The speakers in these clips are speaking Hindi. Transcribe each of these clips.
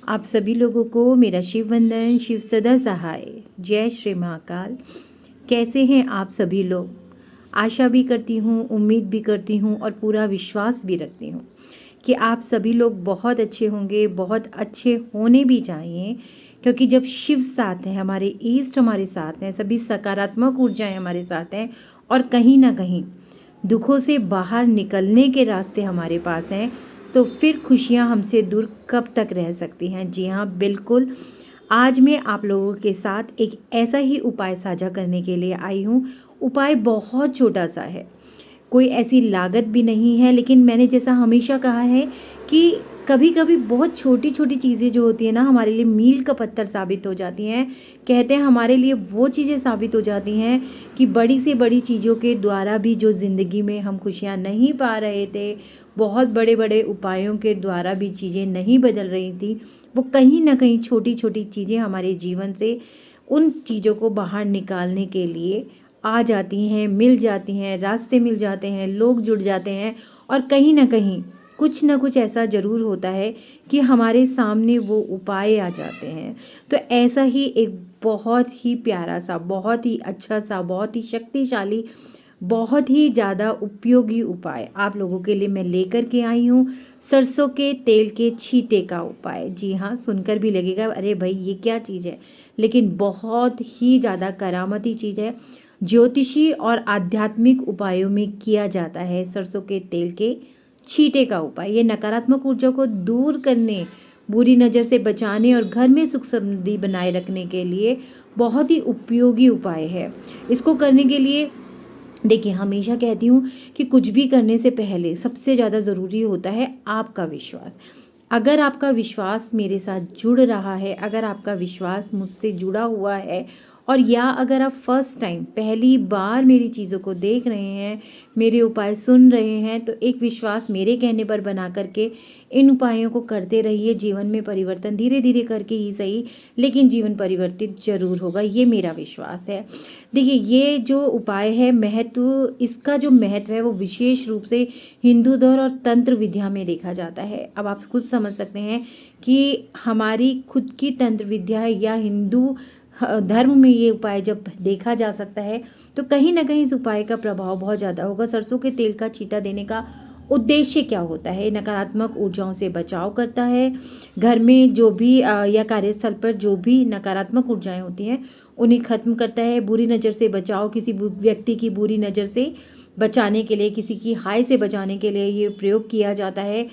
आप सभी लोगों को मेरा शिव वंदन, शिव सदा सहाय। जय श्री महाकाल। कैसे हैं आप सभी लोग? आशा भी करती हूँ, उम्मीद भी करती हूँ और पूरा विश्वास भी रखती हूँ कि आप सभी लोग बहुत अच्छे होंगे, बहुत अच्छे होने भी चाहिए। क्योंकि जब शिव साथ हैं, हमारे ईष्ट हमारे साथ हैं, सभी सकारात्मक ऊर्जाएं हमारे साथ हैं और कहीं ना कहीं दुखों से बाहर निकलने के रास्ते हमारे पास हैं, तो फिर खुशियां हमसे दूर कब तक रह सकती हैं। जी हाँ, बिल्कुल। आज मैं आप लोगों के साथ एक ऐसा ही उपाय साझा करने के लिए आई हूँ। उपाय बहुत छोटा सा है, कोई ऐसी लागत भी नहीं है, लेकिन मैंने जैसा हमेशा कहा है कि कभी कभी बहुत छोटी छोटी चीज़ें जो होती हैं ना, हमारे लिए मील का पत्थर साबित हो जाती हैं। कहते हैं हमारे लिए वो चीज़ें साबित हो जाती हैं कि बड़ी से बड़ी चीज़ों के द्वारा भी जो ज़िंदगी में हम खुशियाँ नहीं पा रहे थे, बहुत बड़े बड़े उपायों के द्वारा भी चीज़ें नहीं बदल रही थी, वो कहीं ना कहीं छोटी छोटी चीज़ें हमारे जीवन से उन चीज़ों को बाहर निकालने के लिए आ जाती हैं, मिल जाती हैं, रास्ते मिल जाते हैं, लोग जुड़ जाते हैं और कहीं ना कुछ ऐसा ज़रूर होता है कि हमारे सामने वो उपाय आ जाते हैं। तो ऐसा ही एक बहुत ही प्यारा सा, बहुत ही अच्छा सा, बहुत ही शक्तिशाली, बहुत ही ज़्यादा उपयोगी उपाय आप लोगों के लिए मैं लेकर के आई हूँ। सरसों के तेल के छींटे का उपाय। जी हाँ, सुनकर भी लगेगा अरे भाई ये क्या चीज़ है, लेकिन बहुत ही ज़्यादा करामती चीज़ है। ज्योतिषी और आध्यात्मिक उपायों में किया जाता है सरसों के तेल के छींटे का उपाय। ये नकारात्मक ऊर्जा को दूर करने, बुरी नज़र से बचाने और घर में सुख समृद्धि बनाए रखने के लिए बहुत ही उपयोगी उपाय है। इसको करने के लिए देखिए, हमेशा कहती हूँ कि कुछ भी करने से पहले सबसे ज़्यादा ज़रूरी होता है आपका विश्वास। अगर आपका विश्वास मेरे साथ जुड़ रहा है, अगर आपका विश्वास मुझसे जुड़ा हुआ है और या अगर आप फर्स्ट टाइम पहली बार मेरी चीज़ों को देख रहे हैं, मेरे उपाय सुन रहे हैं, तो एक विश्वास मेरे कहने पर बना करके इन उपायों को करते रहिए। जीवन में परिवर्तन धीरे धीरे करके ही सही, लेकिन जीवन परिवर्तित जरूर होगा, ये मेरा विश्वास है। देखिए, ये जो उपाय है, इसका जो महत्व है वो विशेष रूप से हिंदू धर्म और तंत्र विद्या में देखा जाता है। अब आप खुद समझ सकते हैं कि हमारी खुद की तंत्र विद्या है या हिंदू धर्म में ये उपाय जब देखा जा सकता है, तो कहीं ना कहीं इस उपाय का प्रभाव बहुत ज़्यादा होगा। सरसों के तेल का छींटा देने का उद्देश्य क्या होता है? नकारात्मक ऊर्जाओं से बचाव करता है। घर में जो भी या कार्यस्थल पर जो भी नकारात्मक ऊर्जाएं होती हैं उन्हें खत्म करता है। बुरी नज़र से बचाव, किसी व्यक्ति की बुरी नज़र से बचाने के लिए, किसी की हाय से बचाने के लिए ये प्रयोग किया जाता है।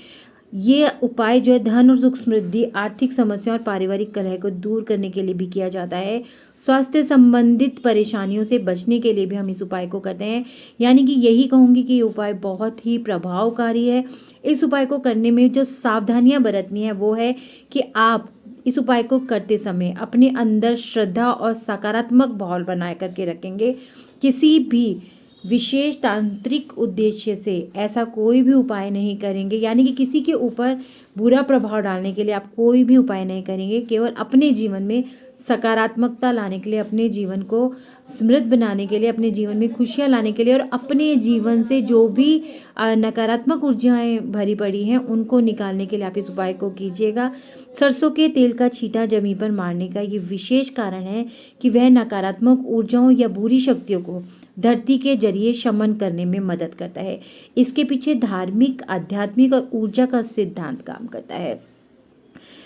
ये उपाय जो है धन और सुख समृद्धि, आर्थिक समस्या और पारिवारिक कलह को दूर करने के लिए भी किया जाता है। स्वास्थ्य संबंधित परेशानियों से बचने के लिए भी हम इस उपाय को करते हैं। यानी कि यही कहूँगी कि ये उपाय बहुत ही प्रभावकारी है। इस उपाय को करने में जो सावधानियां बरतनी है वो है कि आप इस उपाय को करते समय अपने अंदर श्रद्धा और सकारात्मक माहौल बनाए करके रखेंगे। किसी भी विशेष तांत्रिक उद्देश्य से ऐसा कोई भी उपाय नहीं करेंगे, यानी कि किसी के ऊपर बुरा प्रभाव डालने के लिए आप कोई भी उपाय नहीं करेंगे। केवल अपने जीवन में सकारात्मकता लाने के लिए, अपने जीवन को समृद्ध बनाने के लिए, अपने जीवन में खुशियाँ लाने के लिए और अपने जीवन से जो भी नकारात्मक ऊर्जाएं भरी पड़ी हैं उनको निकालने के लिए आप इस उपाय को कीजिएगा। सरसों के तेल का छींटा जमीन पर मारने का ये विशेष कारण है कि वह नकारात्मक ऊर्जाओं या बुरी शक्तियों को धरती के जरिए शमन करने में मदद करता है। इसके पीछे धार्मिक, आध्यात्मिक और ऊर्जा का सिद्धांत काम करता है।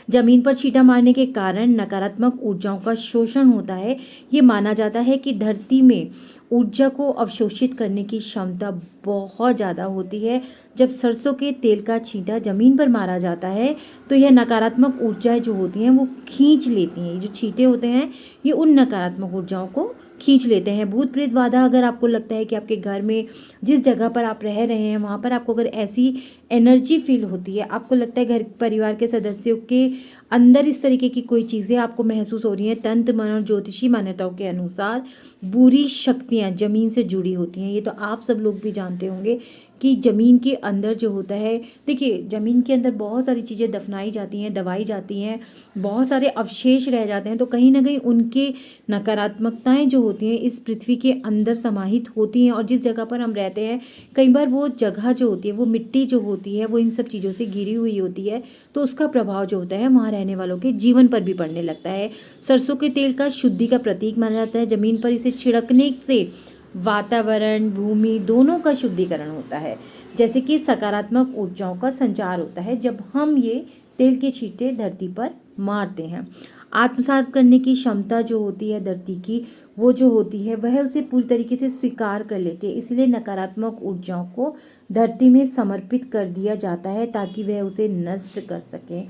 जमीन पर छींटा मारने के कारण नकारात्मक ऊर्जाओं का शोषण होता है। ये माना जाता है कि धरती में ऊर्जा को अवशोषित करने की क्षमता बहुत ज़्यादा होती है। जब सरसों के तेल का छींटा जमीन पर मारा जाता है तो यह नकारात्मक ऊर्जाएं जो होती हैं वो खींच लेती हैं। जो छींटे होते हैं ये उन नकारात्मक ऊर्जाओं को खींच लेते हैं। भूत प्रेत बाधा, अगर आपको लगता है कि आपके घर में जिस जगह पर आप रह रहे हैं वहाँ पर आपको अगर ऐसी एनर्जी फील होती है, आपको लगता है घर परिवार के सदस्यों के अंदर इस तरीके की कोई चीज़ें आपको महसूस हो रही हैं, तंत्र मन और ज्योतिषी मान्यताओं के अनुसार बुरी शक्तियाँ ज़मीन से जुड़ी होती हैं। ये तो आप सब लोग भी जानते होंगे कि ज़मीन के अंदर जो होता है, देखिए ज़मीन के अंदर बहुत सारी चीज़ें दफनाई जाती हैं, दबाई जाती हैं, बहुत सारे अवशेष रह जाते हैं, तो कहीं ना कहीं उनके नकारात्मकताएं जो होती हैं इस पृथ्वी के अंदर समाहित होती हैं। और जिस जगह पर हम रहते हैं कई बार वो जगह जो होती है, वो मिट्टी जो होती है, वो इन सब चीज़ों से घिरी हुई होती है, तो उसका प्रभाव जो होता है वहाँ रहने वालों के जीवन पर भी पड़ने लगता है। सरसों के तेल का शुद्धि का प्रतीक माना जाता है। ज़मीन पर इसे छिड़कने से वातावरण, भूमि दोनों का शुद्धिकरण होता है, जैसे कि सकारात्मक ऊर्जाओं का संचार होता है जब हम ये तेल के छींटे धरती पर मारते हैं। आत्मसात करने की क्षमता जो होती है धरती की, वो जो होती है वह उसे पूरी तरीके से स्वीकार कर लेती है, इसलिए नकारात्मक ऊर्जाओं को धरती में समर्पित कर दिया जाता है ताकि वह उसे नष्ट कर सके।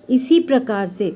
इसी प्रकार से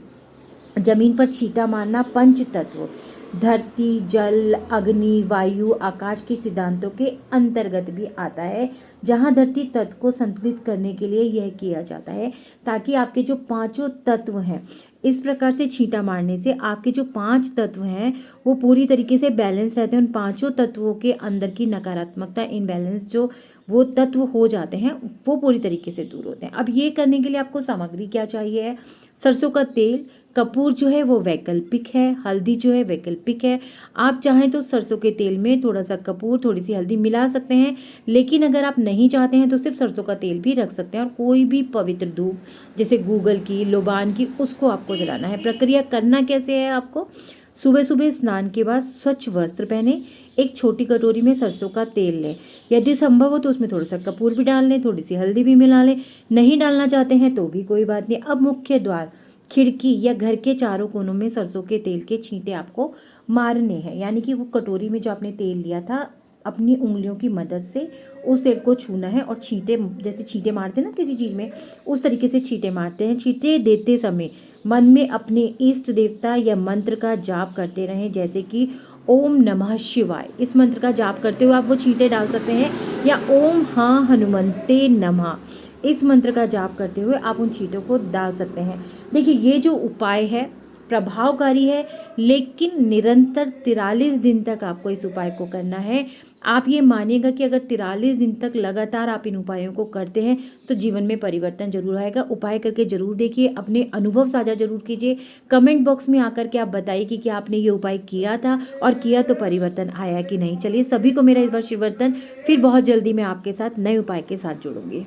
जमीन पर छींटा मारना पंच तत्व धरती, जल, अग्नि, वायु, आकाश के सिद्धांतों के अंतर्गत भी आता है, जहां धरती तत्व को संतुलित करने के लिए यह किया जाता है ताकि आपके जो पांचों तत्व हैं, इस प्रकार से छींटा मारने से आपके जो 5 तत्व हैं वो पूरी तरीके से बैलेंस रहते हैं। उन पांचों तत्वों के अंदर की नकारात्मकता, इनबैलेंस जो वो तत्व हो जाते हैं, वो पूरी तरीके से दूर होते हैं। अब ये करने के लिए आपको सामग्री क्या चाहिए है? सरसों का तेल, कपूर जो है वो वैकल्पिक है, हल्दी जो है वैकल्पिक है। आप चाहें तो सरसों के तेल में थोड़ा सा कपूर, थोड़ी सी हल्दी मिला सकते हैं, लेकिन अगर आप नहीं चाहते हैं तो सिर्फ सरसों का तेल भी रख सकते हैं। और कोई भी पवित्र धूप जैसे गूगल की, लोबान की, उसको आपको जलाना है। प्रक्रिया करना कैसे है? आपको सुबह सुबह स्नान के बाद स्वच्छ वस्त्र पहने, एक छोटी कटोरी में सरसों का तेल लें, यदि संभव हो तो उसमें थोड़ा सा कपूर भी डाल लें, थोड़ी सी हल्दी भी मिला लें, नहीं डालना चाहते हैं तो भी कोई बात नहीं। अब मुख्य द्वार, खिड़की या घर के चारों कोनों में सरसों के तेल के छींटे आपको मारने हैं, यानी कि वो कटोरी में जो आपने तेल लिया था अपनी उंगलियों की मदद से उस तेल को छूना है और छींटे, जैसे छींटे मारते हैं ना किसी चीज़ में, उस तरीके से छींटे मारते हैं। छींटे देते समय मन में अपने इष्ट देवता या मंत्र का जाप करते रहें, जैसे कि ओम नमः शिवाय। इस मंत्र का जाप करते हुए आप वो छींटे डाल सकते हैं, या ओम हाँ हनुमंते नमः, इस मंत्र का जाप करते हुए आप उन छींटों को डाल सकते हैं। देखिए ये जो उपाय है प्रभावकारी है, लेकिन निरंतर 43 दिन तक आपको इस उपाय को करना है। आप ये मानिएगा कि अगर 43 दिन तक लगातार आप इन उपायों को करते हैं तो जीवन में परिवर्तन जरूर आएगा। उपाय करके जरूर देखिए, अपने अनुभव साझा जरूर कीजिए। कमेंट बॉक्स में आकर के आप बताइए कि क्या आपने ये उपाय किया था और किया तो परिवर्तन आया कि नहीं। चलिए सभी को मेरा इस बार शिवर्तन, फिर बहुत जल्दी मैं आपके साथ नए उपाय के साथ जुड़ूंगी।